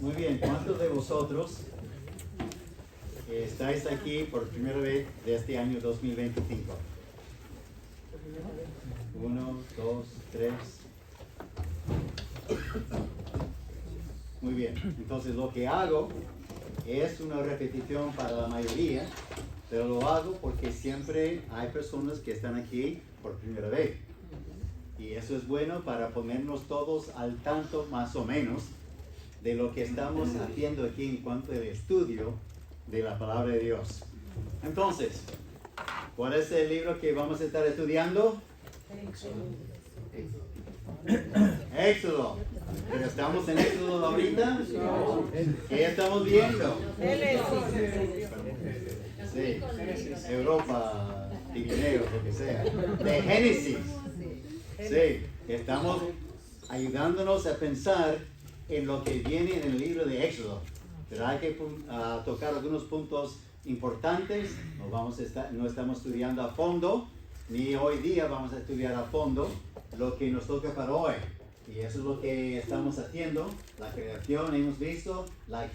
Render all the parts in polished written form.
Muy bien, ¿cuántos de vosotros estáis aquí por primera vez de este año 2025? 1, 2, 3. Muy bien, entonces lo que hago es una repetición para la mayoría, pero lo hago porque siempre hay personas que están aquí por primera vez. Y eso es bueno para ponernos todos al tanto, más o menos, de lo que estamos haciendo aquí en cuanto al estudio de la palabra de Dios. Entonces, ¿cuál es el libro que vamos a estar estudiando? Éxodo. ¿Pero estamos en Éxodo ahorita? ¿Qué estamos viendo? Sí, Europa, Pirineos, lo que sea. De Génesis. Sí, estamos ayudándonos a pensar en lo que viene en el libro de Éxodo. Pero hay que tocar algunos puntos importantes. No estamos estudiando a fondo, ni hoy día vamos a estudiar a fondo lo que nos toca para hoy. Y eso es lo que estamos haciendo. La creación hemos visto, la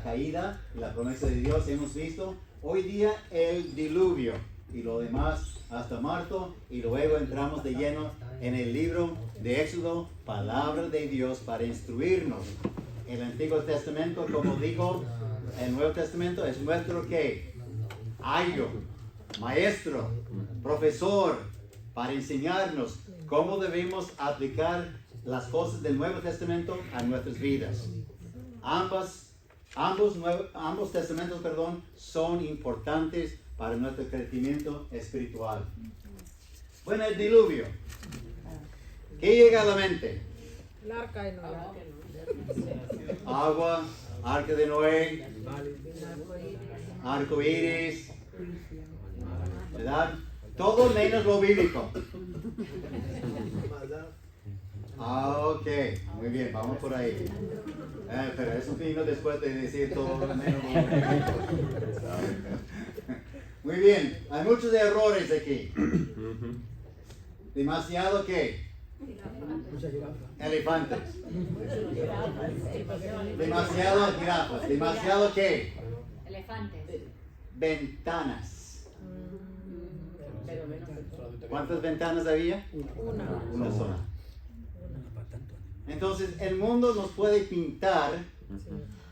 caída y la promesa de Dios hemos visto. Hoy día el diluvio y lo demás hasta marzo, y luego entramos de lleno en el libro de Éxodo, palabra de Dios para instruirnos. El Antiguo Testamento, como digo, el Nuevo Testamento es nuestro ¿qué? Ayo, maestro, profesor, para enseñarnos cómo debemos aplicar las cosas del Nuevo Testamento a nuestras vidas. Ambos testamentos, son importantes para nuestro crecimiento espiritual. Bueno, el diluvio. ¿Qué llega a la mente? El arca de Noé. Agua, arca de Noé, arco iris, ¿verdad? Todo menos lo bíblico. Ok, muy bien, vamos por ahí. Pero eso vino después de decir todo menos lo bíblico. Muy bien, hay muchos errores aquí. Demasiado ¿qué? Elefantes. Demasiado jirafas. Demasiado ¿qué? Elefantes. Ventanas. ¿Cuántas ventanas había? Una sola. Entonces el mundo nos puede pintar,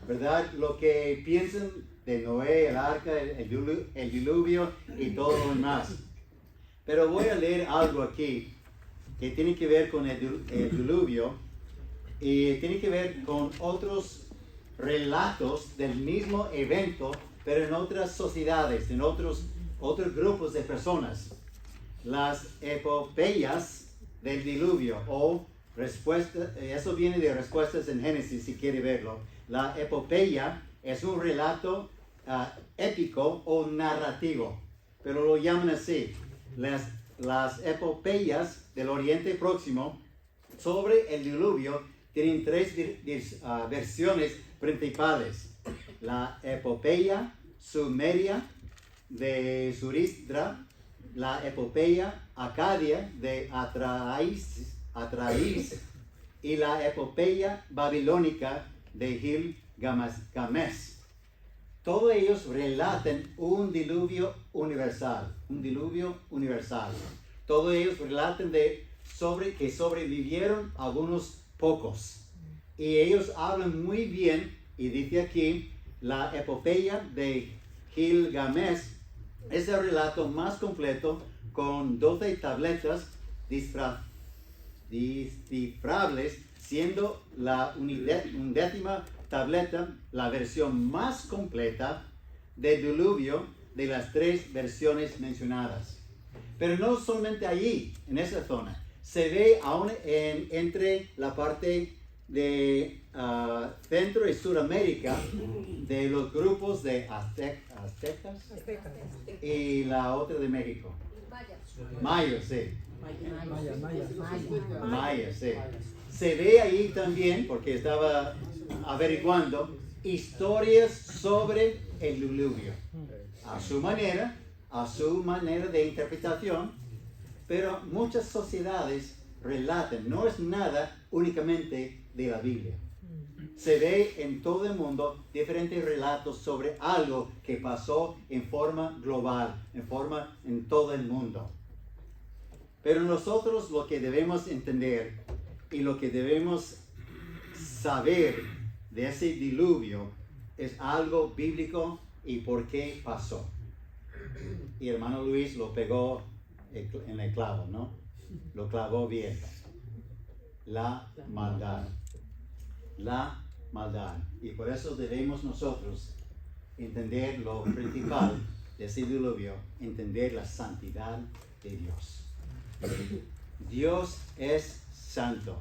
¿verdad? Lo que piensan de Noé, el arca, el diluvio y todo lo demás. Pero voy a leer algo aquí que tiene que ver con el diluvio y tiene que ver con otros relatos del mismo evento, pero en otras sociedades, en otros grupos de personas. Las epopeyas del diluvio o respuestas, eso viene de Respuestas en Génesis si quiere verlo. La epopeya es un relato épico o narrativo, pero lo llaman así. Las epopeyas del Oriente Próximo sobre el diluvio tienen tres versiones principales. La epopeya sumeria de Suristra, la epopeya acadia de Atraís y la epopeya babilónica de Gilgamesh. Todos ellos relatan un diluvio universal. Todos ellos relatan que sobrevivieron algunos pocos. Y ellos hablan muy bien, y dice aquí, la epopeya de Gilgamesh es el relato más completo con 12 tabletas descifrables, siendo la undécima tableta la versión más completa del diluvio de las tres versiones mencionadas. Pero no solamente allí, en esa zona, se ve aún entre la parte de Centro y Suramérica de los grupos de aztecas y la otra de México. Mayas, sí. Mayas, sí. Se ve ahí también, porque estaba averiguando, historias sobre el diluvio. A su manera de interpretación, pero muchas sociedades relatan, no es nada únicamente de la Biblia. Se ve en todo el mundo diferentes relatos sobre algo que pasó en forma global, en todo el mundo. Pero nosotros lo que debemos entender y lo que debemos saber de ese diluvio es algo bíblico y por qué pasó. Y hermano Luis lo pegó en el clavo, ¿no? Lo clavó bien. La maldad. La maldad. Y por eso debemos nosotros entender lo principal de ese diluvio, entender la santidad de Dios. Dios es santo.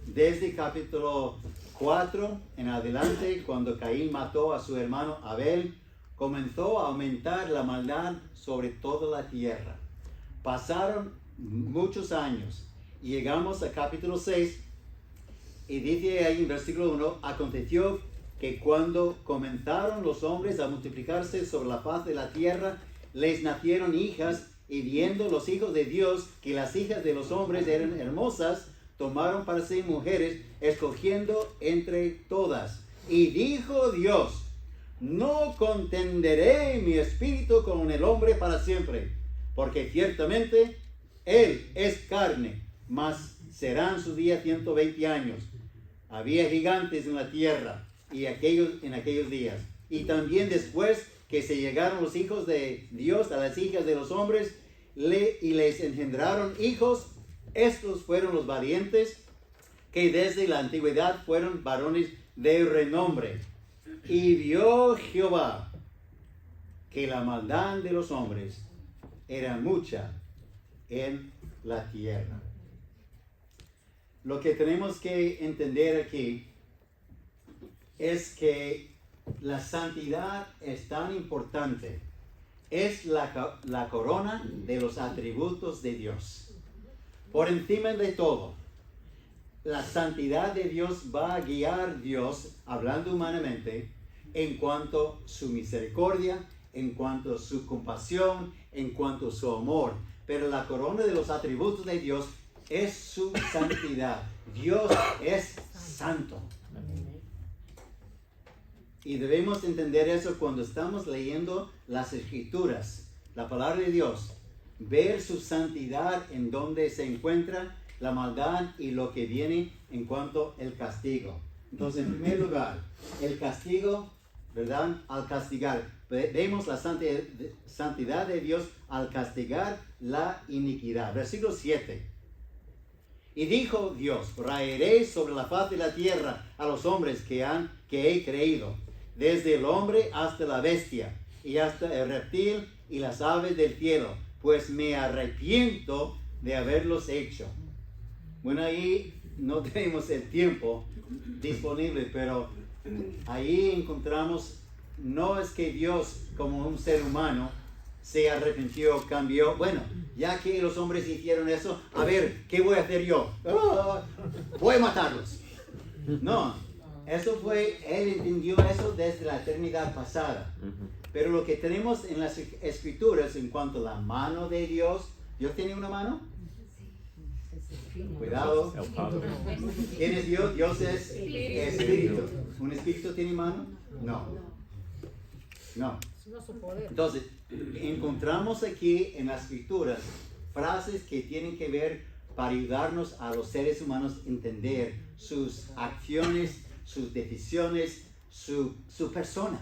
Desde capítulo 4 en adelante, cuando Caín mató a su hermano Abel, comenzó a aumentar la maldad sobre toda la tierra. Pasaron muchos años y llegamos a capítulo 6 y dice ahí en versículo 1, aconteció que cuando comenzaron los hombres a multiplicarse sobre la faz de la tierra, les nacieron hijas, y viendo los hijos de Dios que las hijas de los hombres eran hermosas, tomaron para sí mujeres, escogiendo entre todas. Y dijo Dios, no contenderé mi espíritu con el hombre para siempre, porque ciertamente él es carne, mas serán sus días 120 años. Había gigantes en la tierra y en aquellos días. Y también después que se llegaron los hijos de Dios a las hijas de los hombres y les engendraron hijos, estos fueron los valientes que desde la antigüedad fueron varones de renombre. Y vio Jehová que la maldad de los hombres era mucha en la tierra. Lo que tenemos que entender aquí es que la santidad es tan importante. Es la corona de los atributos de Dios. Por encima de todo, la santidad de Dios va a guiar Dios, hablando humanamente, en cuanto a su misericordia, en cuanto a su compasión, en cuanto a su amor. Pero la corona de los atributos de Dios es su santidad. Dios es santo. Y debemos entender eso cuando estamos leyendo las Escrituras, la palabra de Dios. Ver su santidad en donde se encuentra la maldad y lo que viene en cuanto al castigo. Entonces, en primer lugar, el castigo, ¿verdad? Al castigar. Vemos la santidad de Dios al castigar la iniquidad. Versículo 7. Y dijo Dios, raeré sobre la faz de la tierra a los hombres que he creído, desde el hombre hasta la bestia, y hasta el reptil y las aves del cielo, pues me arrepiento de haberlos hecho. Bueno, ahí no tenemos el tiempo disponible, pero ahí encontramos, no es que Dios como un ser humano se arrepintió, cambió. Bueno, ya que los hombres hicieron eso, a ver, ¿qué voy a hacer yo? Voy a matarlos. No, eso fue, Él entendió eso desde la eternidad pasada. Pero lo que tenemos en las Escrituras en cuanto a la mano de Dios, ¿Dios tiene una mano? Cuidado. ¿Quién es Dios? Dios es espíritu. ¿Un espíritu tiene mano? No. Entonces, encontramos aquí en las Escrituras frases que tienen que ver para ayudarnos a los seres humanos a entender sus acciones, sus decisiones, su persona.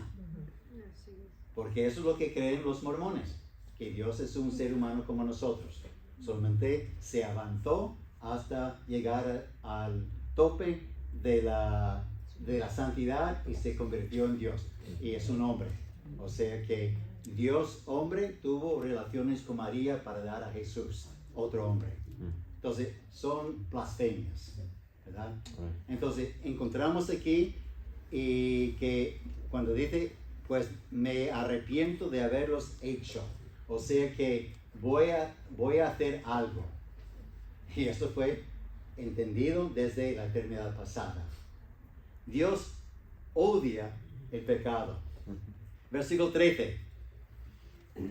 Porque eso es lo que creen los mormones, que Dios es un ser humano como nosotros. Solamente se avanzó hasta llegar al tope de la santidad y se convirtió en Dios. Y es un hombre. O sea que Dios, hombre, tuvo relaciones con María para dar a Jesús, otro hombre. Entonces, son blasfemias, ¿verdad? Entonces, encontramos aquí y que cuando dice, pues me arrepiento de haberlos hecho. O sea que voy a hacer algo. Y esto fue entendido desde la eternidad pasada. Dios odia el pecado. Versículo 13.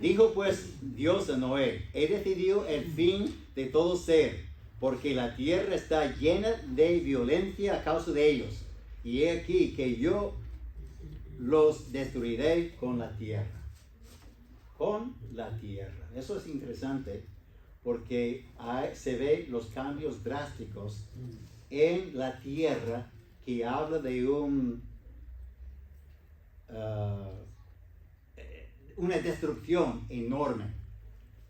Dijo pues Dios a Noé, he decidido el fin de todo ser, porque la tierra está llena de violencia a causa de ellos. y he aquí que yo los destruiré con la tierra. Con la tierra. Eso es interesante porque se ven los cambios drásticos en la tierra que habla de una destrucción enorme.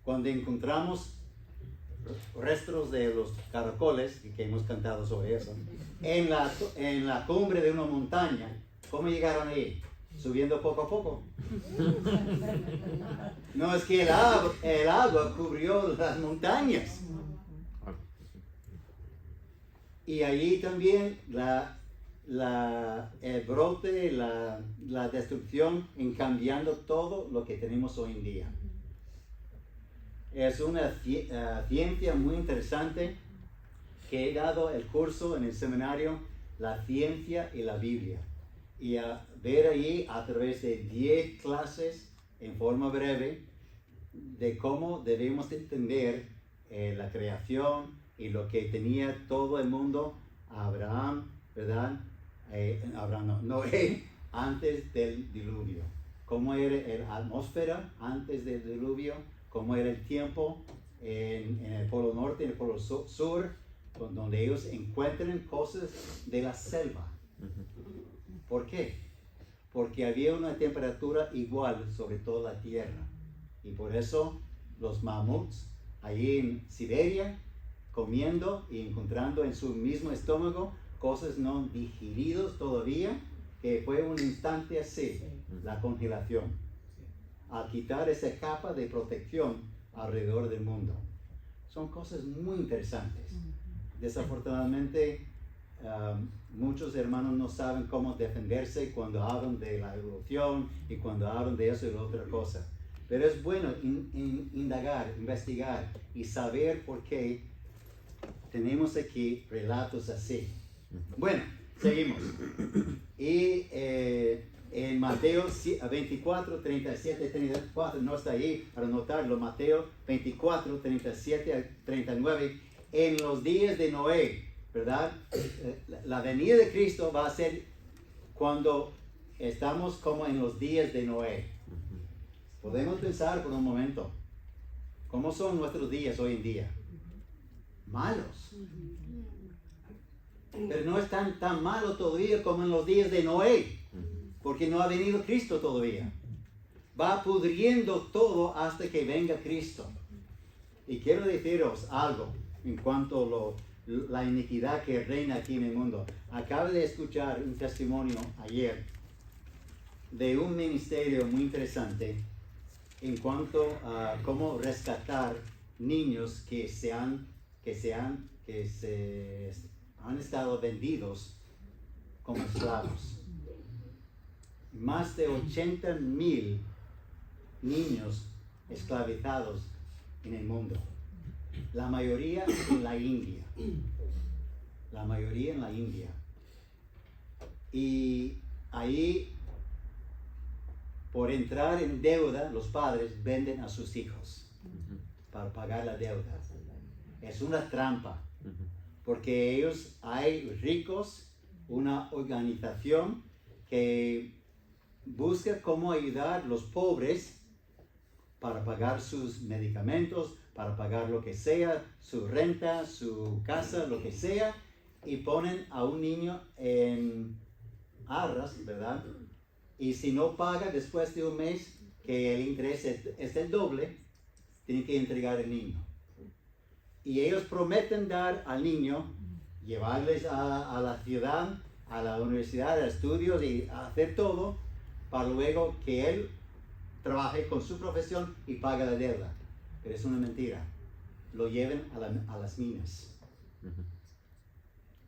Cuando encontramos restos de los caracoles, que hemos cantado sobre eso, en la cumbre de una montaña, ¿cómo llegaron ahí? Subiendo poco a poco. No, es que el agua cubrió las montañas. Y allí también el brote, la destrucción en cambiando todo lo que tenemos hoy en día. Es una ciencia muy interesante que he dado el curso en el seminario, la ciencia y la Biblia. Y a ver allí a través de 10 clases en forma breve de cómo debemos entender la creación y lo que tenía todo el mundo, Abraham, ¿verdad? Noé, antes del diluvio. Cómo era la atmósfera antes del diluvio, cómo era el tiempo en el polo norte y en el polo sur, donde ellos encuentran cosas de la selva. ¿Por qué? Porque había una temperatura igual sobre toda la tierra. Y por eso los mamuts allí en Siberia, comiendo y encontrando en su mismo estómago cosas no digeridas todavía, que fue un instante así, la congelación. Al quitar esa capa de protección alrededor del mundo. Son cosas muy interesantes. Desafortunadamente, muchos hermanos no saben cómo defenderse cuando hablan de la evolución y cuando hablan de eso y de otra cosa. Pero es bueno indagar, investigar y saber por qué tenemos aquí relatos así. Bueno, seguimos. Y en Mateo 24, 37, 34, no está ahí para notarlo, Mateo 24, 37 al 39, en los días de Noé, ¿verdad? La venida de Cristo va a ser cuando estamos como en los días de Noé. Podemos pensar por un momento, ¿cómo son nuestros días hoy en día? Malos. Pero no es tan malo todavía como en los días de Noé, porque no ha venido Cristo todavía. Va pudriendo todo hasta que venga Cristo. Y quiero deciros algo en cuanto a la iniquidad que reina aquí en el mundo. Acabo de escuchar un testimonio ayer de un ministerio muy interesante en cuanto a cómo rescatar niños que han estado vendidos como esclavos. Más de 80,000 niños esclavizados en el mundo. La mayoría en la India. La mayoría en la India. Y ahí, por entrar en deuda, los padres venden a sus hijos para pagar la deuda. Es una trampa. Porque hay ricos, una organización que busca cómo ayudar a los pobres para pagar sus medicamentos, para pagar lo que sea, su renta, su casa, lo que sea, y ponen a un niño en arras, ¿verdad? Y si no paga después de un mes, que el interés es el doble, tienen que entregar el niño. Y ellos prometen dar al niño, llevarles a la ciudad, a la universidad, a estudios y a hacer todo, para luego que él trabaje con su profesión y pague la deuda. Pero es una mentira. Lo lleven a las minas.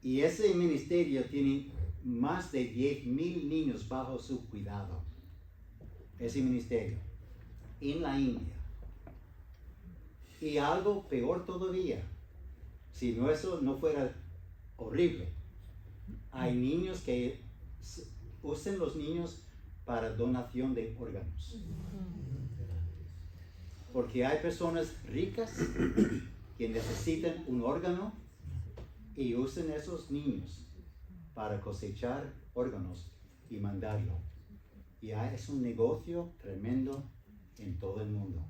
Y ese ministerio tiene más de 10,000 niños bajo su cuidado. Ese ministerio. En la India. Y algo peor todavía, si no eso no fuera horrible, hay niños que usan los niños para donación de órganos. Porque hay personas ricas que necesitan un órgano y usan esos niños para cosechar órganos y mandarlo. Y es un negocio tremendo en todo el mundo.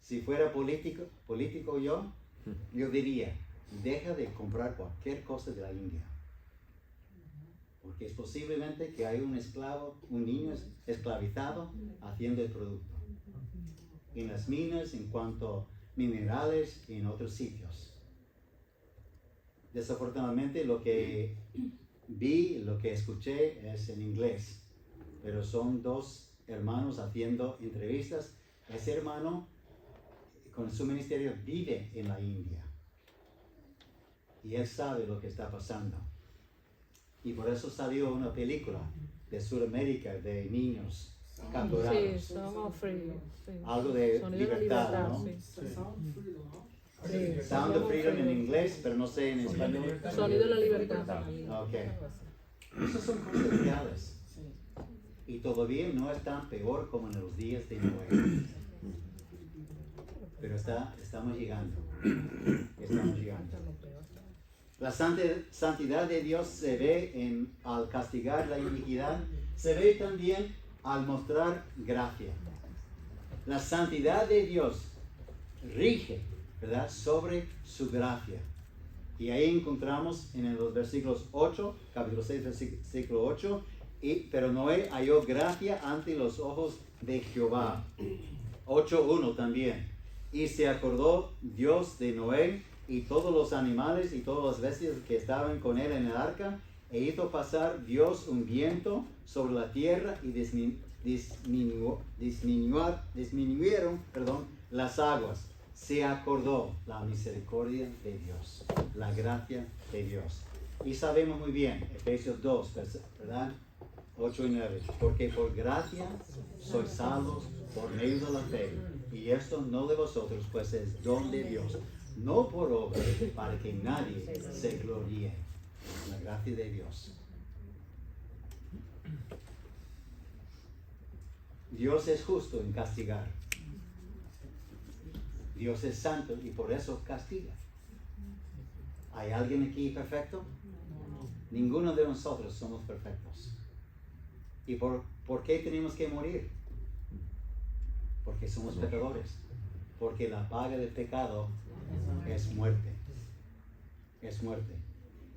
Si fuera político yo diría, deja de comprar cualquier cosa de la India. Porque es posiblemente que hay un esclavo, un niño esclavizado haciendo el producto. En las minas, en cuanto a minerales y en otros sitios. Desafortunadamente lo que vi, lo que escuché es en inglés. Pero son dos hermanos haciendo entrevistas. Ese hermano con su ministerio vive en la India. Y él sabe lo que está pasando. Y por eso salió una película de Sudamérica de niños capturados. Sí, Sound of Freedom. Sí. Algo de Sonido libertad, ¿no? sí. Sí. Sound of Freedom en inglés, pero no sé en español. Sonido de la libertad. Ok. Esas son cosas reales. Y todavía no es tan peor como en los días de Noé. Pero estamos llegando. Estamos llegando. La santidad de Dios se ve al castigar la iniquidad, se ve también al mostrar gracia. La santidad de Dios rige, ¿verdad?, sobre su gracia. Y ahí encontramos en los versículos 8, capítulo 6, versículo 8, pero Noé halló gracia ante los ojos de Jehová. 8:1 también. Y se acordó Dios de Noé y todos los animales y todas las bestias que estaban con él en el arca, e hizo pasar Dios un viento sobre la tierra y disminuyeron las aguas. Se acordó la misericordia de Dios, la gracia de Dios. Y sabemos muy bien, Efesios 2, ¿verdad? 8 y 9, porque por gracia sois salvos por medio de la fe, y esto no de vosotros, pues es don de Dios, no por obra, para que nadie se gloríe. La gracia de Dios. Dios es justo en castigar. Dios es santo y por eso castiga. ¿Hay alguien aquí perfecto? Ninguno de nosotros somos perfectos. ¿Y por qué tenemos que morir? Porque somos pecadores. Porque la paga del pecado es muerte. Es muerte.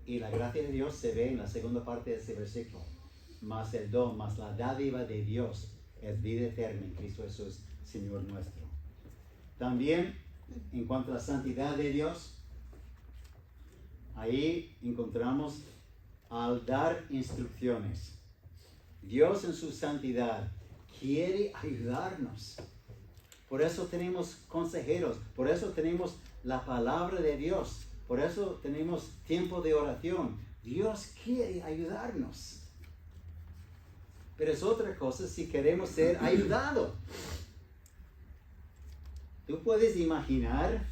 Y la gracia de Dios se ve en la segunda parte de ese versículo. Más el don, más la dádiva de Dios es vida eterna en Cristo Jesús, Señor nuestro. También, en cuanto a la santidad de Dios, ahí encontramos al dar instrucciones. Dios en su santidad quiere ayudarnos. Por eso tenemos consejeros, por eso tenemos la palabra de Dios, por eso tenemos tiempo de oración. Dios quiere ayudarnos. Pero es otra cosa si queremos ser ayudados. Tú puedes imaginar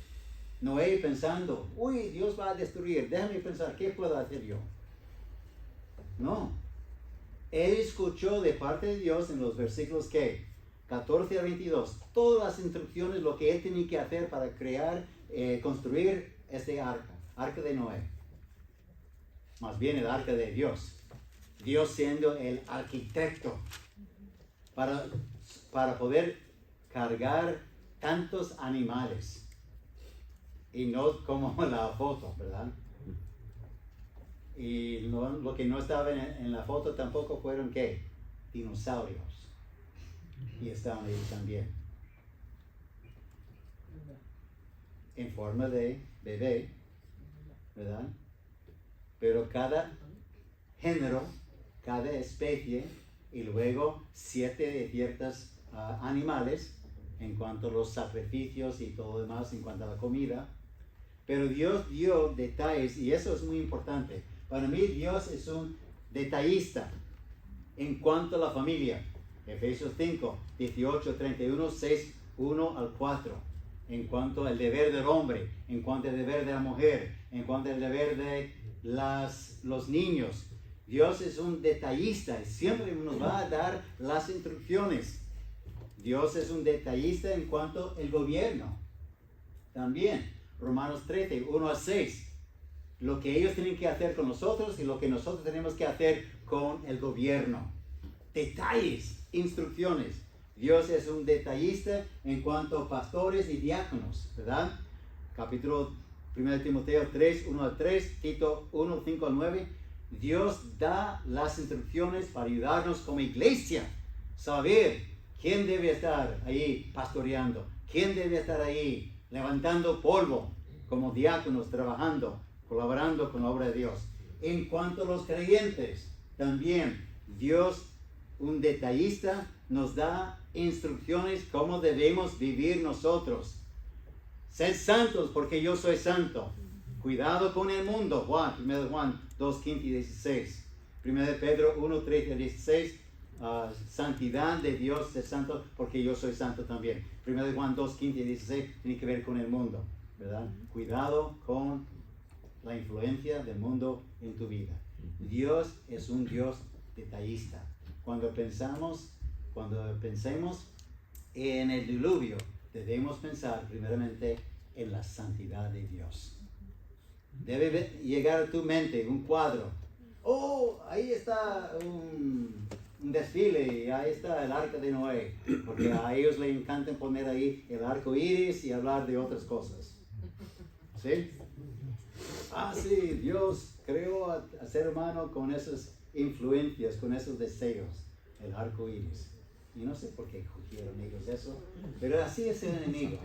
Noé pensando, uy, Dios va a destruir, déjame pensar, ¿qué puedo hacer yo? No. Él escuchó de parte de Dios en los versículos que 14 a 22, todas las instrucciones, lo que él tenía que hacer para construir este arca de Noé. Más bien el arca de Dios. Dios siendo el arquitecto para poder cargar tantos animales. Y no como la foto, ¿verdad? Y lo que no estaba en la foto tampoco fueron, ¿qué? Dinosaurios. Y estaban ahí también. En forma de bebé, ¿verdad? Pero cada género, cada especie, y luego 7 de ciertos animales, en cuanto a los sacrificios y todo lo demás, en cuanto a la comida. Pero Dios dio detalles, y eso es muy importante. Para mí Dios es un detallista en cuanto a la familia. Efesios 5, 18, 31, 6, 1 al 4. En cuanto al deber del hombre, en cuanto al deber de la mujer, en cuanto al deber de los niños. Dios es un detallista y siempre nos va a dar las instrucciones. Dios es un detallista en cuanto al gobierno. También, Romanos 13, 1 a 6. lo que ellos tienen que hacer con nosotros y lo que nosotros tenemos que hacer con el gobierno. Detalles, instrucciones. Dios es un detallista en cuanto a pastores y diáconos, ¿verdad? Capítulo 1 Timoteo 3, 1 al 3, Tito 1, 5 al 9. Dios da las instrucciones para ayudarnos como iglesia, saber quién debe estar ahí pastoreando, quién debe estar ahí levantando polvo como diáconos, trabajando, colaborando con la obra de Dios. En cuanto a los creyentes, también Dios, un detallista, nos da instrucciones cómo debemos vivir nosotros. Sed santos porque yo soy santo. Cuidado con el mundo. 1 Juan 2, 15 y 16. 1 Pedro 1, 13 y 16. Santidad de Dios es santo porque yo soy santo también. 1 Juan 2, 15 y 16 tiene que ver con el mundo, ¿verdad? Cuidado con la influencia del mundo en tu vida. Dios es un Dios detallista. Cuando pensemos en el diluvio, debemos pensar primeramente en la santidad de Dios. Debe llegar a tu mente un cuadro. Oh, ahí está un desfile y ahí está el arca de Noé. Porque a ellos les encanta poner ahí el arco iris y hablar de otras cosas. ¿Sí? Sí, Dios creó al ser humano con esas influencias, con esos deseos, el arco iris. Y no sé por qué cogieron ellos eso, pero así es el enemigo.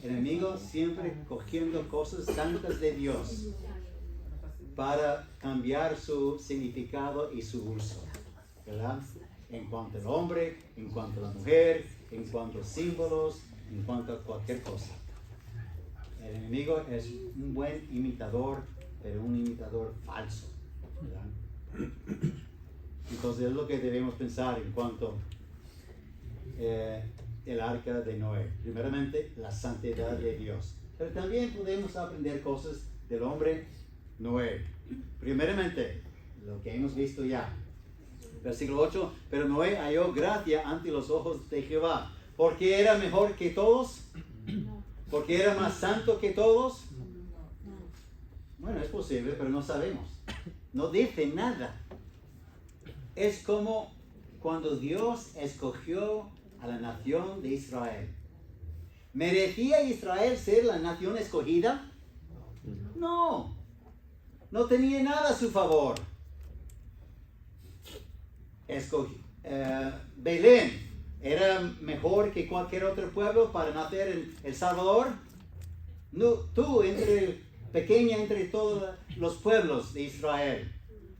El enemigo siempre cogiendo cosas santas de Dios para cambiar su significado y su uso, ¿verdad? En cuanto al hombre, en cuanto a la mujer, en cuanto a símbolos, en cuanto a cualquier cosa. El enemigo es un buen imitador, pero un imitador falso, ¿verdad? Entonces es lo que debemos pensar en cuanto el arca de Noé. Primeramente, la santidad de Dios. Pero también podemos aprender cosas del hombre Noé. Primeramente, lo que hemos visto ya. Versículo 8. Pero Noé halló gracia ante los ojos de Jehová. ¿Porque era mejor que todos? ¿Porque era más santo que todos? Bueno, es posible, pero no sabemos. No dice nada. Es como cuando Dios escogió a la nación de Israel. ¿Merecía Israel ser la nación escogida? No. No tenía nada a su favor. Belén era mejor que cualquier otro pueblo para nacer en El Salvador. No, tú, pequeña entre todos los pueblos de Israel,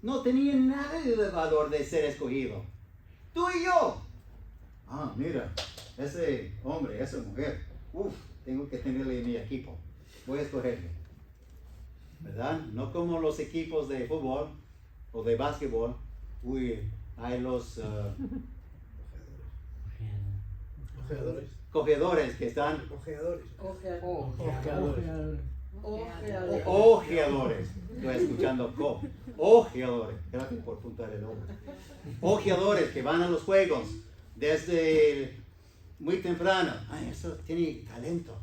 no tenía nada de valor de ser escogido. Tú y yo. Mira, ese hombre, esa mujer, tengo que tenerle en mi equipo. Voy a escogerle. ¿Verdad? No como los equipos de fútbol o de básquetbol. Hay los cogedores que están... Ojeadores. Estoy escuchando ojeadores. Gracias por apuntar el nombre. Ojeadores que van a los juegos desde muy temprano. Eso tiene talento.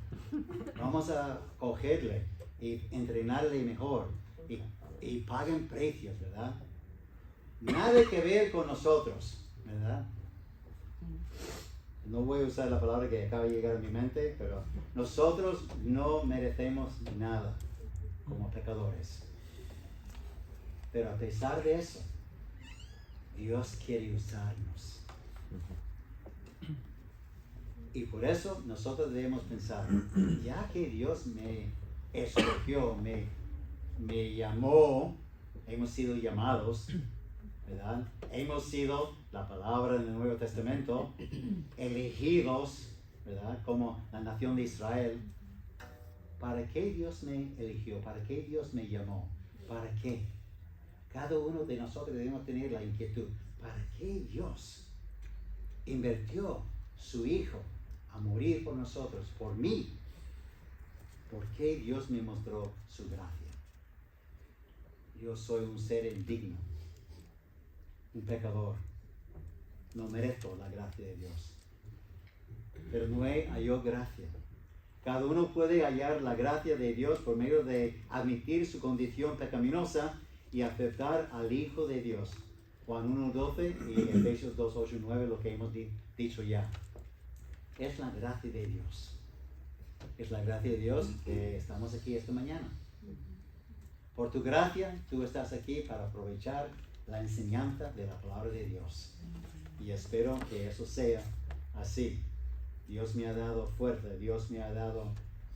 Vamos a cogerle y entrenarle mejor. Y paguen precios, ¿verdad? Nada que ver con nosotros, ¿verdad? No voy a usar la palabra que acaba de llegar a mi mente, pero nosotros no merecemos nada como pecadores. Pero a pesar de eso, Dios quiere usarnos. Y por eso nosotros debemos pensar, ya que Dios me escogió, me llamó, hemos sido llamados, ¿verdad? Hemos sido, la palabra en el Nuevo Testamento, elegidos, ¿verdad? Como la nación de Israel. ¿Para qué Dios me eligió? ¿Para qué Dios me llamó? ¿Para qué? Cada uno de nosotros debemos tener la inquietud. ¿Para qué Dios invirtió su Hijo a morir por nosotros, por mí? ¿Por qué Dios me mostró su gracia? Yo soy un ser indigno, un pecador. No merezco la gracia de Dios. Pero Noé halló gracia. Cada uno puede hallar la gracia de Dios por medio de admitir su condición pecaminosa y aceptar al Hijo de Dios. Juan 1:12 y Efesios 2:8-9, lo que hemos dicho ya. Es la gracia de Dios. Es la gracia de Dios que estamos aquí esta mañana. Por tu gracia, tú estás aquí para aprovechar la enseñanza de la palabra de Dios. Y espero que eso sea así. Dios me ha dado fuerza, Dios me ha dado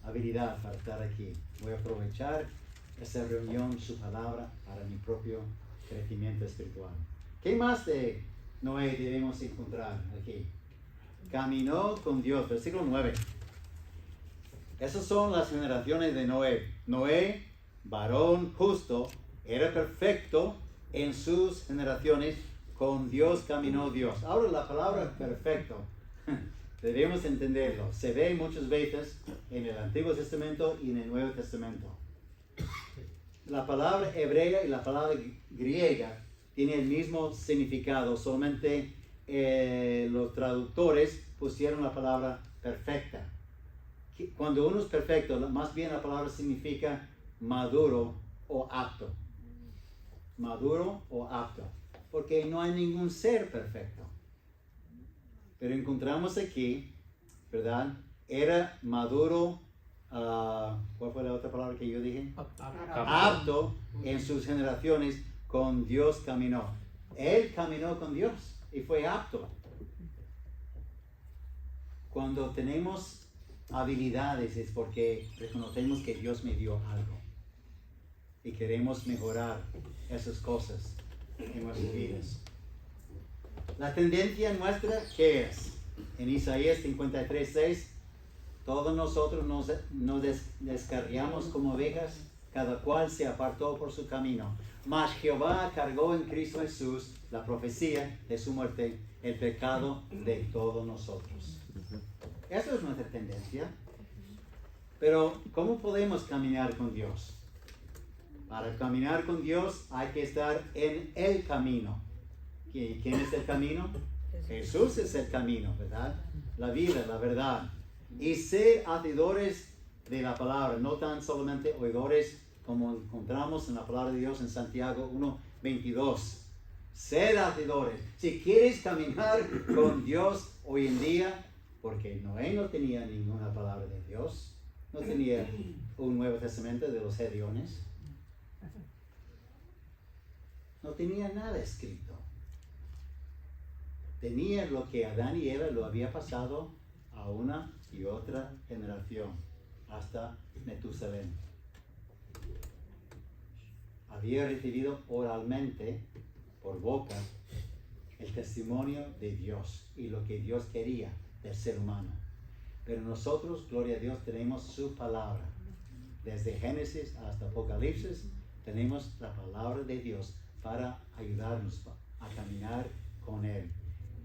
habilidad para estar aquí. Voy a aprovechar esa reunión, su palabra, para mi propio crecimiento espiritual. ¿Qué más de Noé debemos encontrar aquí? Caminó con Dios, versículo 9. Esas son las generaciones de Noé. Noé, varón justo, era perfecto en sus generaciones. Con Dios caminó Dios. Ahora la palabra perfecto, debemos entenderlo. Se ve muchas veces en el Antiguo Testamento y en el Nuevo Testamento. La palabra hebrea y la palabra griega tienen el mismo significado, solamente los traductores pusieron la palabra perfecta. Cuando uno es perfecto, más bien la palabra significa maduro o apto. Maduro o apto. Porque no hay ningún ser perfecto. Pero encontramos aquí, ¿verdad? Era maduro, ¿cuál fue la otra palabra que yo dije? Apto en sus generaciones, con Dios caminó. Él caminó con Dios y fue apto. Cuando tenemos habilidades es porque reconocemos que Dios me dio algo y queremos mejorar esas cosas en nuestras vidas. La tendencia nuestra, ¿qué es? En Isaías 53:6, todos nosotros nos descarriamos como ovejas, cada cual se apartó por su camino. Mas Jehová cargó en Cristo Jesús la profecía de su muerte, el pecado de todos nosotros. Eso es nuestra tendencia. Pero, ¿cómo podemos caminar con Dios? Para caminar con Dios hay que estar en el camino. ¿Quién es el camino? Jesús es el camino, ¿verdad? La vida, la verdad. Y ser hacedores de la palabra, no tan solamente oidores como encontramos en la palabra de Dios en Santiago 1:22. Ser hacedores. Si quieres caminar con Dios hoy en día, porque Noé no tenía ninguna palabra de Dios, no tenía un Nuevo Testamento de los Gediones, no tenía nada escrito. Tenía lo que Adán y Eva lo había pasado a una y otra generación, hasta Metusalén. Había recibido oralmente, por boca, el testimonio de Dios y lo que Dios quería del ser humano. Pero nosotros, gloria a Dios, tenemos su palabra. Desde Génesis hasta Apocalipsis, tenemos la palabra de Dios para ayudarnos a caminar con Él.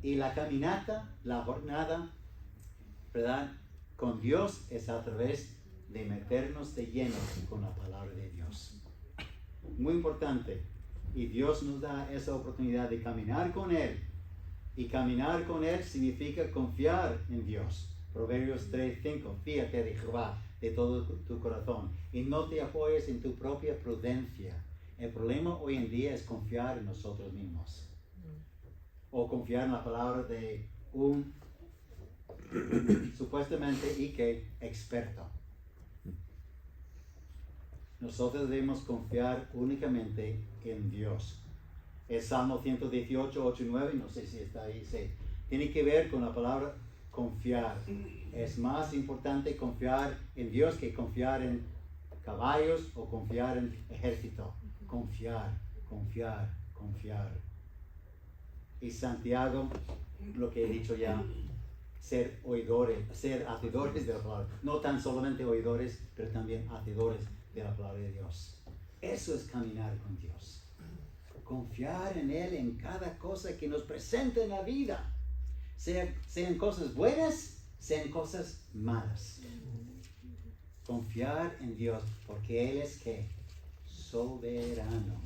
Y la caminata, la jornada, ¿verdad?, con Dios es a través de meternos de lleno con la palabra de Dios. Muy importante. Y Dios nos da esa oportunidad de caminar con Él. Y caminar con Él significa confiar en Dios. Proverbios 3:5. Fíate de Jehová de todo tu corazón y no te apoyes en tu propia prudencia. El problema hoy en día es confiar en nosotros mismos. O confiar en la palabra de un supuestamente experto. Nosotros debemos confiar únicamente en Dios. El Salmo 118, 8 y 9, no sé si está ahí, sí. Tiene que ver con la palabra confiar. Es más importante confiar en Dios que confiar en caballos o confiar en ejército. Confiar, confiar, confiar. Y Santiago, lo que he dicho ya, ser oidores, ser hacedores de la palabra. No tan solamente oidores, pero también hacedores de la palabra de Dios. Eso es caminar con Dios. Confiar en Él en cada cosa que nos presenta en la vida. Sean cosas buenas, sean cosas malas. Confiar en Dios, porque Él es ¿qué? Soberano.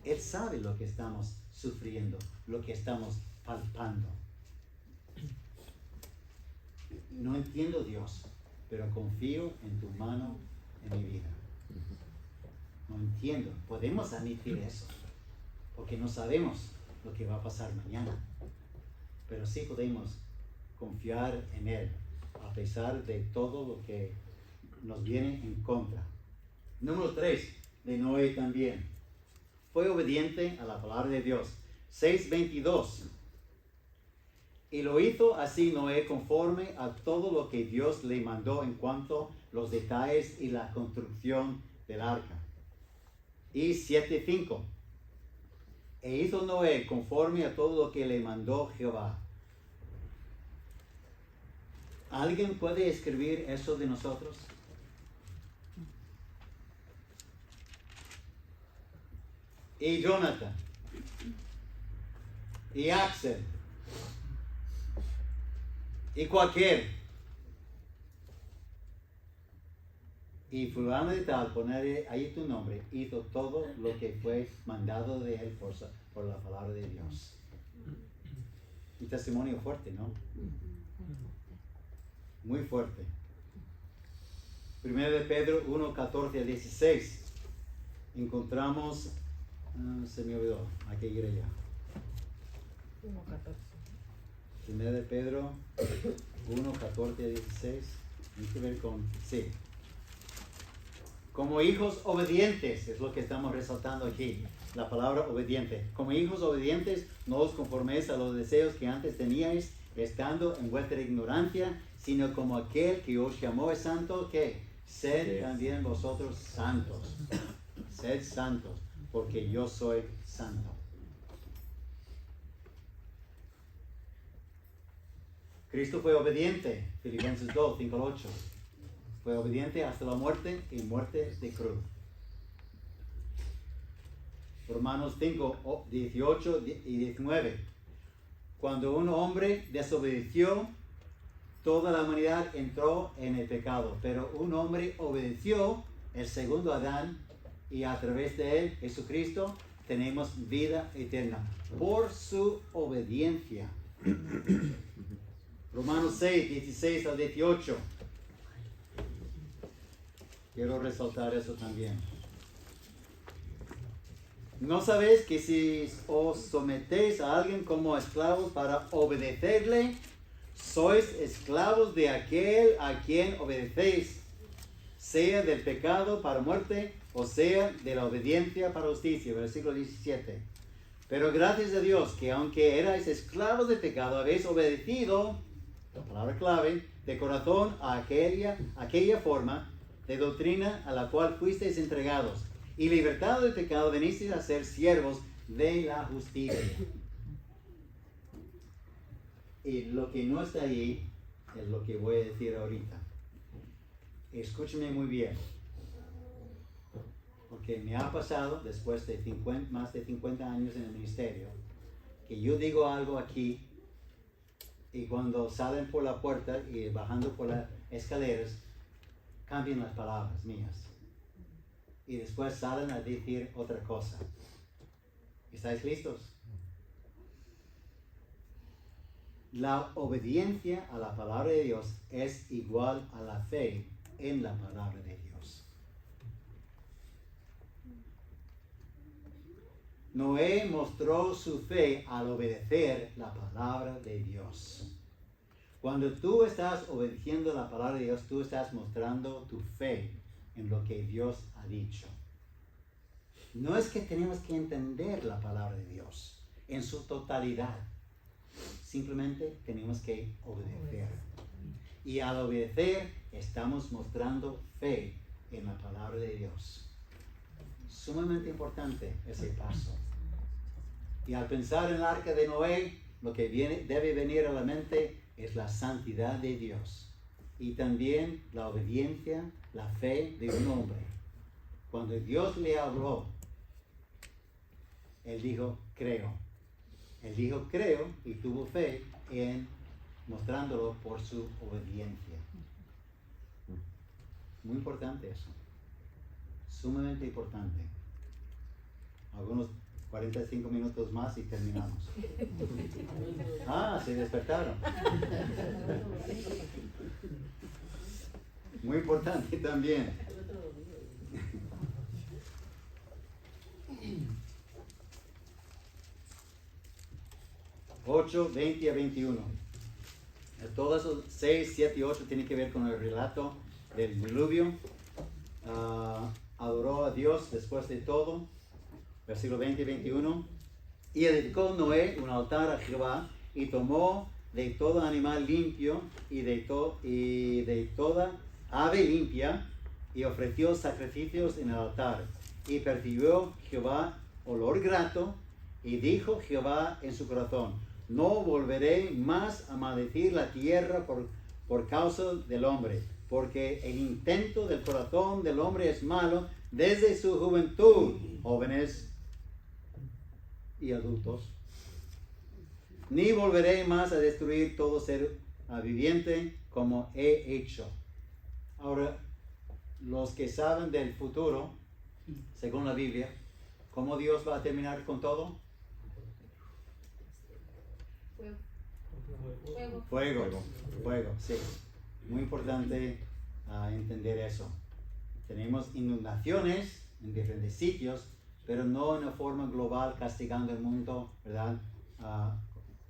Él sabe lo que estamos sufriendo, lo que estamos palpando. No entiendo Dios, pero confío en tu mano en mi vida. No entiendo. Podemos admitir eso, porque no sabemos lo que va a pasar mañana. Pero sí podemos confiar en Él, a pesar de todo lo que nos viene en contra. Número 3, de Noé también. Fue obediente a la palabra de Dios. 6:22. Y lo hizo así Noé conforme a todo lo que Dios le mandó en cuanto a los detalles y la construcción del arca. Y 7:5. E hizo Noé conforme a todo lo que le mandó Jehová. ¿Alguien puede escribir eso de nosotros? Y Jonathan. Y Axel. Y cualquier. Y fulano de tal, poner ahí tu nombre, hizo todo lo que fue mandado de él por la palabra de Dios. Un testimonio fuerte, ¿no? Muy fuerte. 1 de Pedro 1:14-16. Encontramos, se me olvidó, hay que ir allá. 1:14. 1 de Pedro 1:14-16. Tiene que ver con, sí. Como hijos obedientes, es lo que estamos resaltando aquí, la palabra obediente. Como hijos obedientes, no os conforméis a los deseos que antes teníais, estando en vuestra ignorancia, sino como aquel que os llamó es santo, que sed también vosotros santos. Sed santos, porque yo soy santo. Cristo fue obediente, Filipenses 2:5-8. Fue obediente hasta la muerte y muerte de cruz. Romanos 5:18-19. Cuando un hombre desobedeció, toda la humanidad entró en el pecado, pero un hombre obedeció, el segundo Adán, y a través de él, Jesucristo, tenemos vida eterna por su obediencia. Romanos 6:16-18. Quiero resaltar eso también. ¿No sabéis que si os sometéis a alguien como esclavos para obedecerle, sois esclavos de aquel a quien obedecéis, sea del pecado para muerte, o sea de la obediencia para justicia? Versículo 17. Pero gracias a Dios que aunque erais esclavos de pecado, habéis obedecido, la palabra clave, de corazón a aquella forma de doctrina a la cual fuisteis entregados, y libertado del pecado venisteis a ser siervos de la justicia. Y lo que no está ahí es lo que voy a decir ahorita. Escúcheme muy bien, porque me ha pasado después de más de 50 años en el ministerio, que yo digo algo aquí, y cuando salen por la puerta y bajando por las escaleras, cambian las palabras mías. Y después salen a decir otra cosa. ¿Estáis listos? La obediencia a la palabra de Dios es igual a la fe en la palabra de Dios. Noé mostró su fe al obedecer la palabra de Dios. Cuando tú estás obedeciendo la palabra de Dios, tú estás mostrando tu fe en lo que Dios ha dicho. No es que tenemos que entender la palabra de Dios en su totalidad. Simplemente tenemos que obedecer. Y al obedecer, estamos mostrando fe en la palabra de Dios. Sumamente importante ese paso. Y al pensar en el arca de Noé, lo que debe venir a la mente es la santidad de Dios. Y también la obediencia, la fe de un hombre. Cuando Dios le habló, él dijo, creo. Él dijo, creo, y tuvo fe en mostrándolo por su obediencia. Muy importante eso. Sumamente importante. Algunos 45 minutos más y terminamos. Se despertaron. Muy importante también. 8, 20 a 21. Todos esos 6, 7 y 8 tienen que ver con el relato del diluvio. Adoró a Dios después de todo. Versículo 20 y 21. Y edificó Noé un altar a Jehová y tomó de todo animal limpio y de toda ave limpia y ofreció sacrificios en el altar. Y percibió Jehová olor grato y dijo Jehová en su corazón: no volveré más a maldecir la tierra por causa del hombre, porque el intento del corazón del hombre es malo desde su juventud, jóvenes y adultos. Ni volveré más a destruir todo ser viviente como he hecho. Ahora, los que saben del futuro, según la Biblia, ¿cómo Dios va a terminar con todo? Fuego, sí. Muy importante entender eso. Tenemos inundaciones en diferentes sitios, pero no en una forma global castigando el mundo, ¿verdad?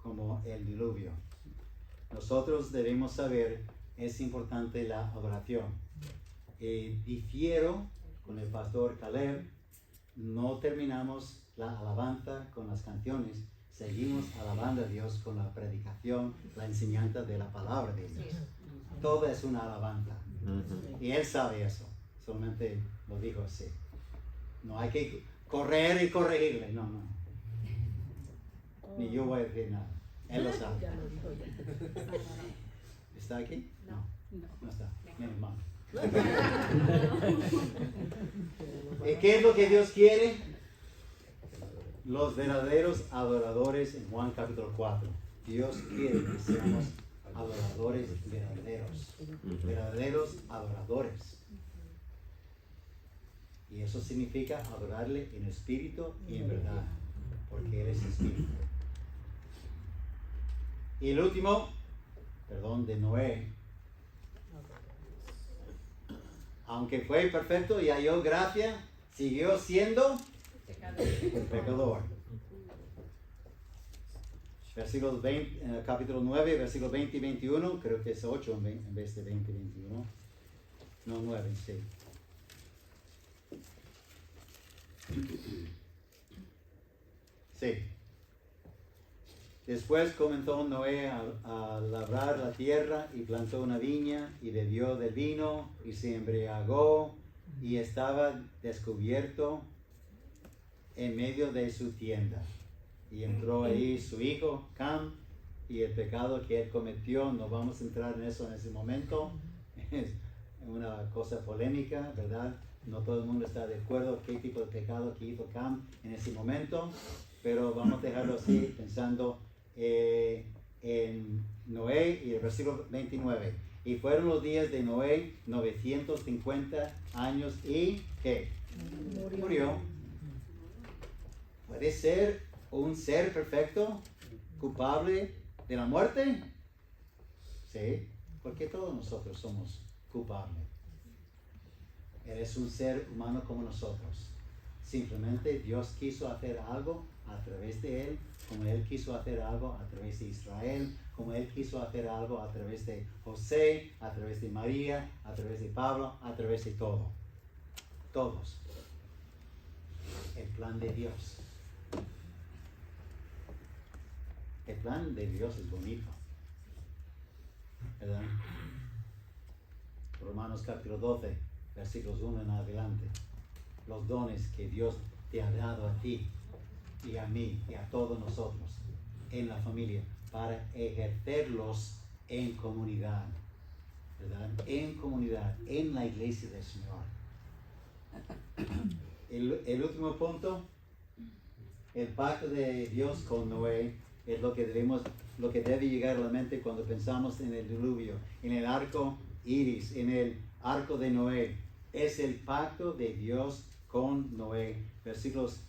Como el diluvio. Nosotros debemos saber, es importante la adoración. Difiero con el pastor Caleb, no terminamos la alabanza con las canciones, seguimos alabando a Dios con la predicación, la enseñanza de la palabra de Dios. Todo es una alabanza. Y Él sabe eso, solamente lo dijo así. No hay que correr y corregirle, no. Ni yo voy a decir nada. Él lo sabe. ¿Está aquí? No está. Menos mal. ¿Qué es lo que Dios quiere? Los verdaderos adoradores en Juan capítulo 4. Dios quiere que seamos adoradores verdaderos. Verdaderos adoradores. Y eso significa adorarle en espíritu y en verdad, porque Él es espíritu. Y el último, de Noé. Aunque fue perfecto y halló gracia, siguió siendo pecador. Versículos 20, capítulo 9, versículos 20 y 21, creo que es 8 en vez de 20 y 21. No, 9, sí. Sí. Después comenzó Noé a labrar la tierra y plantó una viña y bebió del vino y se embriagó y estaba descubierto en medio de su tienda. Y entró ahí su hijo Cam y el pecado que él cometió, no vamos a entrar en eso en ese momento, es una cosa polémica, ¿verdad? No todo el mundo está de acuerdo qué tipo de pecado que hizo Cam en ese momento, pero vamos a dejarlo así pensando en Noé y el versículo 29. Y fueron los días de Noé 950 años y ¿qué? Murió. ¿Puede ser un ser perfecto culpable de la muerte? Sí, porque todos nosotros somos culpables. Él es un ser humano como nosotros. Simplemente Dios quiso hacer algo a través de él, como Él quiso hacer algo a través de Israel, como Él quiso hacer algo a través de José, a través de María, a través de Pablo, a través de todo. Todos. El plan de Dios. El plan de Dios es bonito, ¿verdad? Romanos capítulo 12, versículos 1 en adelante. Los dones que Dios te ha dado a ti y a mí y a todos nosotros en la familia para ejercerlos en comunidad, ¿verdad? En comunidad, en la iglesia del Señor. El último punto, el pacto de Dios con Noé es lo que debe llegar a la mente cuando pensamos en el diluvio, en el arco iris, en el arco de Noé. Es el pacto de Dios con Noé. Versículos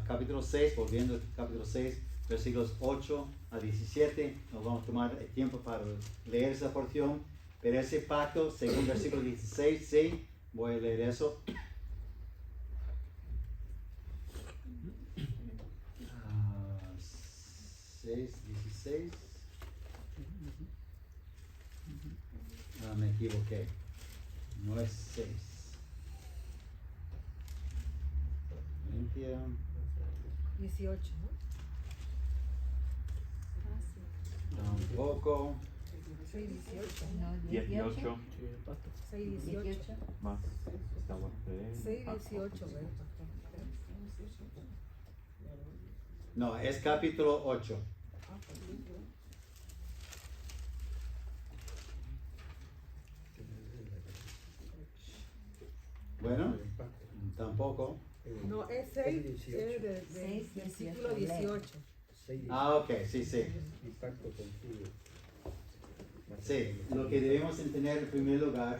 capítulo 6, volviendo al capítulo 6, versículos 8 a 17. Nos vamos a tomar el tiempo para leer esa porción, Pero ese pacto, según versículo 16, sí, voy a leer eso. 6:16. Me equivoqué. No es 6. Limpia. 18, ¿no? Tampoco. 6, 18. No, 18 6, 18. más estamos 6, 18, ¿verdad? No, es capítulo 8. Bueno, tampoco. No, es 6, es de versículo 18. Ok, sí. Sí, lo que debemos entender en primer lugar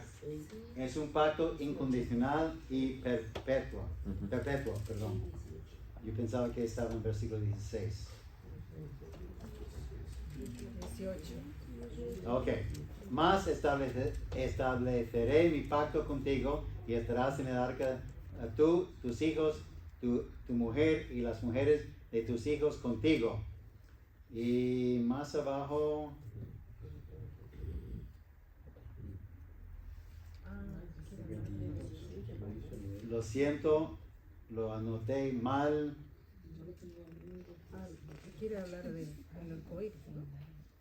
es un pacto incondicional y perpetuo. Perpetuo, perdón. Yo pensaba que estaba en versículo 16. 18. Ok. Más estableceré mi pacto contigo y estarás en el arca, tú, tus hijos, tu mujer y las mujeres de tus hijos contigo. Y más abajo, lo siento, lo anoté mal, Quiere hablar del arcoíris, ¿no?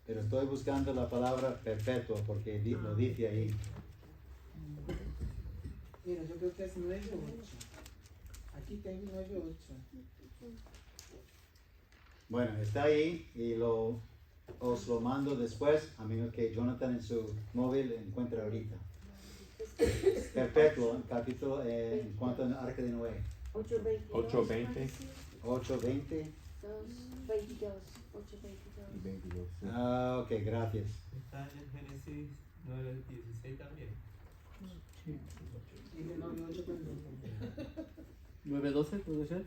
pero estoy buscando la palabra perpetuo porque lo dice ahí. Mira, yo creo que es 9-8. Aquí tengo 9-8. Bueno, está ahí y os lo mando después, a menos que Jonathan en su móvil encuentre ahorita. Perpetuo, capítulo en cuanto al arca de Noé. 8:20 8:20. 22. y 22. Ok, gracias. Está en Génesis 9:16 también. Dile 9-8 9:12 puede ser.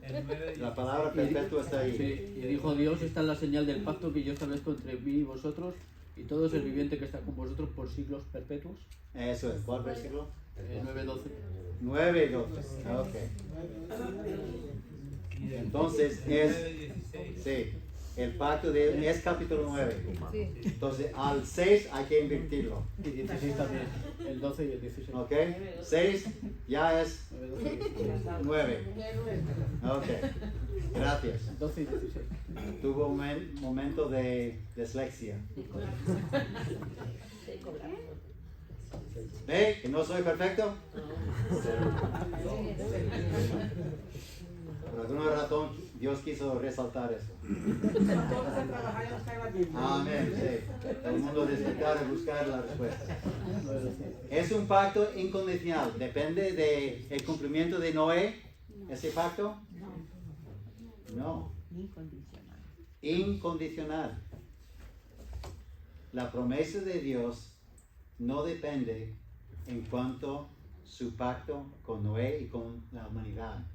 El 9:16. La palabra perpetuo está ahí. Sí, y dijo Dios, esta es la señal del pacto que yo establezco entre mí y vosotros y todo ser viviente que está con vosotros por siglos perpetuos. Eso es, ¿cuál versículo? 9:12. 9:12. Ok. Y Entonces el es, 9:16. sí, el pacto de es capítulo 9. Sí. Entonces al 6 hay que invertirlo. Y 16 también. El 12 y el 16. ¿Ok? 6 ya es 9:12 y 9. Ok. Gracias. 12 y 16. Tuvo un momento de dislexia. ¿Ve? ¿Que no soy perfecto? Por alguna razón Dios quiso resaltar eso. Todos a trabajar y a buscar la Biblia. Amén. Sí. Todo el mundo despertar y buscar la respuesta. Es un pacto incondicional. Depende del cumplimiento de Noé. ¿Ese pacto? No. Incondicional. Incondicional. La promesa de Dios no depende en cuanto su pacto con Noé y con la humanidad.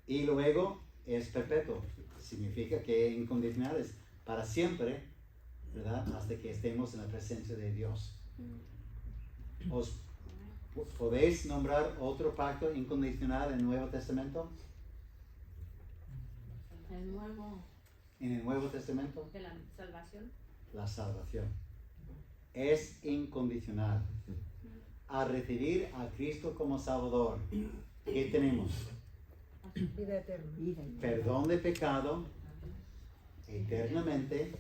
Y luego es perpetuo. Significa que incondicional es para siempre, ¿verdad? Hasta que estemos en la presencia de Dios. ¿Os podéis nombrar otro pacto incondicional en el Nuevo Testamento? El nuevo En el Nuevo Testamento, de la salvación. la salvación es incondicional. Al recibir a Cristo como Salvador, ¿qué tenemos? Vida eterna. Perdón de pecado eternamente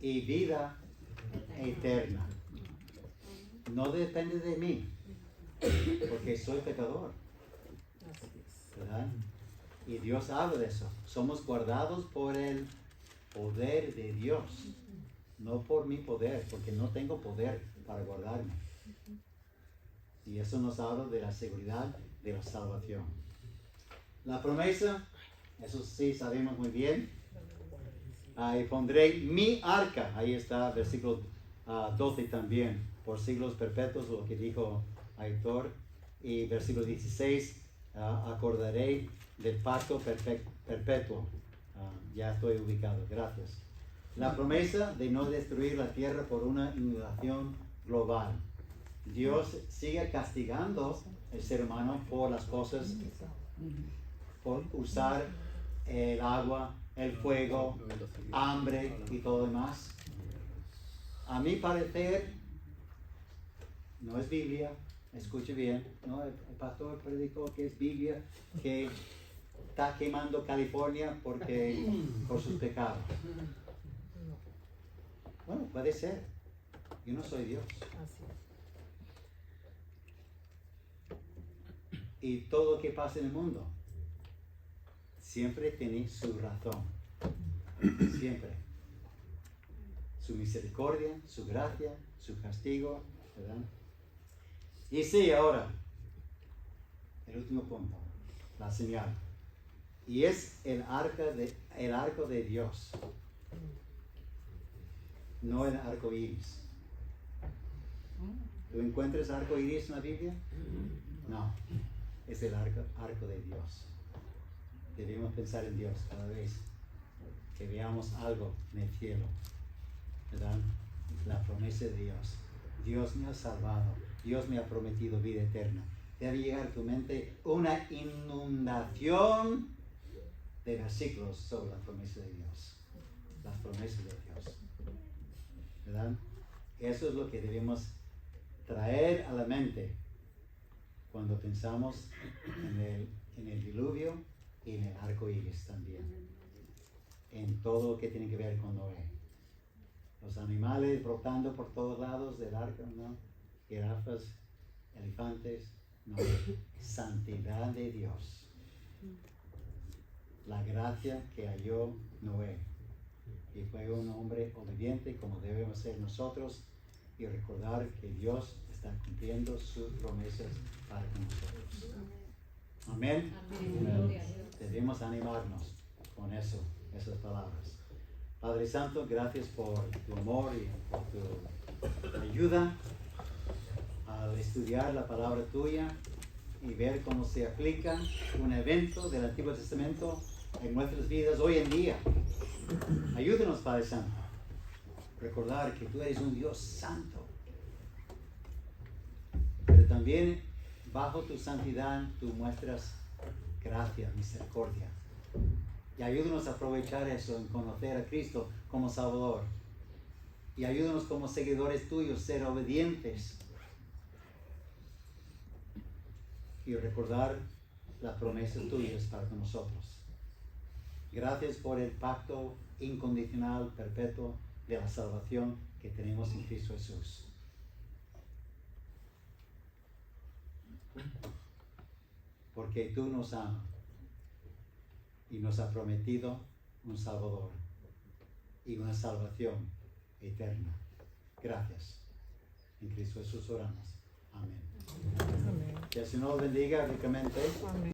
y vida eterna. No depende de mí, porque soy pecador, ¿verdad? Y Dios habla de eso. Somos guardados por el poder de Dios, no por mi poder, porque no tengo poder para guardarme. Y eso nos habla de la seguridad de la salvación. La promesa, eso sí sabemos muy bien. Ahí pondré mi arca, ahí está, versículo 12 también, por siglos perpetuos, lo que dijo Aitor. Y versículo 16, acordaré del pacto perpetuo. Ya estoy ubicado, gracias. La promesa de no destruir la tierra por una inundación global. Dios sigue castigando al ser humano por las cosas, por usar el agua, el fuego, hambre y todo lo demás. A mi parecer, no es Biblia, escuche bien, ¿no? El pastor predicó que es Biblia, que está quemando California por sus pecados. Bueno, puede ser. Yo no soy Dios. Así es. Y todo lo que pasa en el mundo siempre tiene su razón. Siempre. Su misericordia, su gracia, su castigo, ¿verdad? Y sí, ahora, el último punto, la señal. Y es el arco de Dios. No el arco iris. ¿Tú encuentras arco iris en la Biblia? No. Es el arco de Dios. Debemos pensar en Dios cada vez que veamos algo en el cielo, ¿verdad? La promesa de Dios. Dios me ha salvado. Dios me ha prometido vida eterna. Debe llegar a tu mente una inundación de versículos sobre la promesa de Dios. Las promesas de Dios. ¿Verdad? Eso es lo que debemos traer a la mente cuando pensamos en el diluvio y en el arco iris también. En todo lo que tiene que ver con Noé. Los animales brotando por todos lados del arco, ¿no? Jirafas, elefantes, no. Santidad de Dios. La gracia que halló Noé. Y fue un hombre obediente como debemos ser nosotros y recordar que Dios está cumpliendo sus promesas para nosotros. Amén. Amén. Debemos animarnos con eso, esas palabras. Padre Santo, gracias por tu amor y por tu ayuda al estudiar la palabra tuya y ver cómo se aplica un evento del Antiguo Testamento en nuestras vidas hoy en día. Ayúdanos, Padre Santo, a recordar que tú eres un Dios santo, pero también bajo tu santidad tú muestras gracia, misericordia. Y ayúdanos a aprovechar eso, en conocer a Cristo como Salvador. Y ayúdanos como seguidores tuyos a ser obedientes y recordar las promesas tuyas para nosotros. Gracias por el pacto incondicional, perpetuo de la salvación que tenemos en Cristo Jesús. Porque tú nos amas y nos has prometido un Salvador y una salvación eterna. Gracias. En Cristo Jesús oramos. Amén. Amén. Que el Señor bendiga ricamente. Amén.